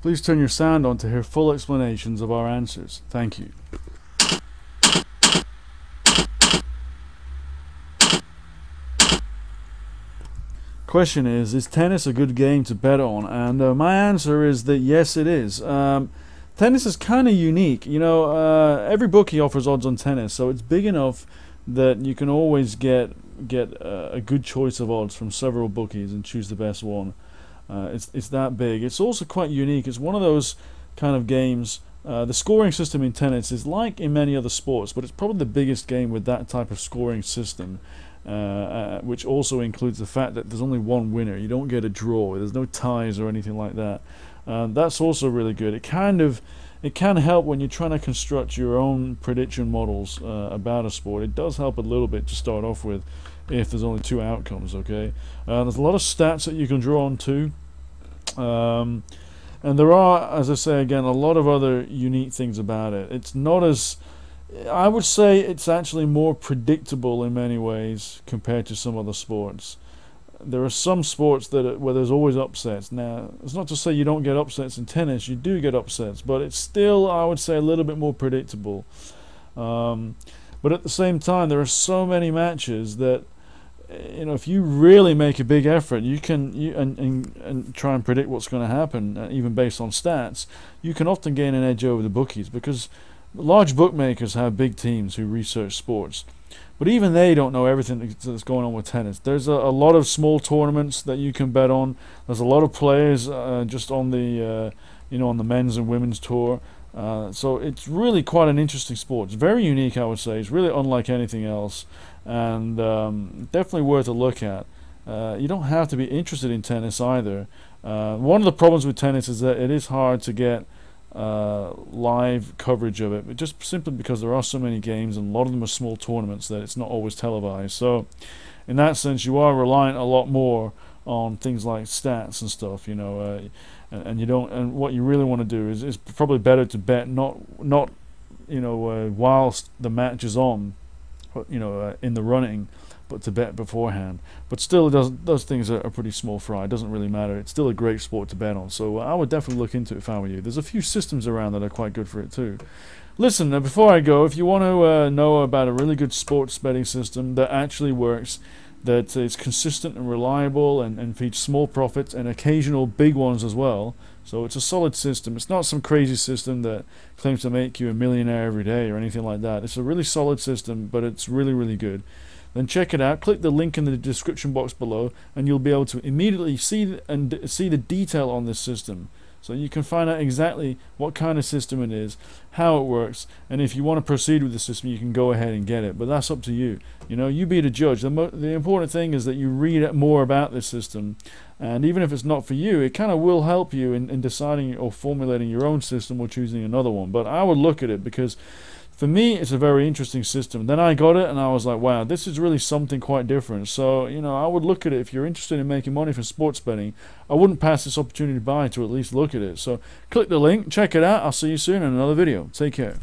Please turn your sound on to hear full explanations of our answers. Thank you. Question is tennis a good game to bet on? And my answer is that yes, it is. Tennis is kind of unique. Every bookie offers odds on tennis, so it's big enough that you can always get a good choice of odds from several bookies and choose the best one. It's that big. It's also quite unique. It's one of those kind of games. The scoring system in tennis is like in many other sports, but it's probably the biggest game with that type of scoring system. Which also includes the fact that there's only one winner. You don't get a draw. There's no ties or anything like that. That's also really good. It can help when you're trying to construct your own prediction models about a sport. It does help a little bit to start off with if there's only two outcomes. Okay, there's a lot of stats that you can draw on too. And there are, as I say again, a lot of other unique things about it. It's not as, I would say it's actually more predictable in many ways compared to some other sports. There are some sports where there's always upsets. Now, it's not to say you don't get upsets in tennis. You do get upsets, but it's still, I would say, a little bit more predictable. But at the same time, there are so many matches that, if you really make a big effort, you and try and predict what's going to happen, even based on stats, you can often gain an edge over the bookies, because large bookmakers have big teams who research sports, but even they don't know everything that's going on with tennis. There's a lot of small tournaments that you can bet on. There's a lot of players just on the on the men's and women's tour. So it's really quite an interesting sport. It's very unique, I would say. It's really unlike anything else, and definitely worth a look at. You don't have to be interested in tennis either. One of the problems with tennis is that it is hard to get live coverage of it, but just simply because there are so many games and a lot of them are small tournaments that it's not always televised. So in that sense, you are reliant a lot more on things like stats and stuff, and you don't, and what you really want to do is probably better to bet not whilst the match is on, in the running, but to bet beforehand. But still, those things are pretty small fry. It doesn't really matter. It's still a great sport to bet on. So I would definitely look into it if I were you. There's a few systems around that are quite good for it too. Listen, before I go, if you want to know about a really good sports betting system that actually works, that is consistent and reliable and feeds small profits and occasional big ones as well, so it's a solid system. It's not some crazy system that claims to make you a millionaire every day or anything like that. It's a really solid system, but it's really, really good. Then check it out. Click the link in the description box below, and you'll be able to immediately see the detail on this system. So you can find out exactly what kind of system it is, how it works, and if you want to proceed with the system, you can go ahead and get it. But that's up to you. You be the judge. The important thing is that you read more about this system, and even if it's not for you, it kind of will help you in deciding or formulating your own system or choosing another one. But I would look at it, because for me, it's a very interesting system. Then I got it, and I was like, wow, this is really something quite different. So, I would look at it. If you're interested in making money from sports betting, I wouldn't pass this opportunity by to at least look at it. So, click the link, check it out. I'll see you soon in another video. Take care.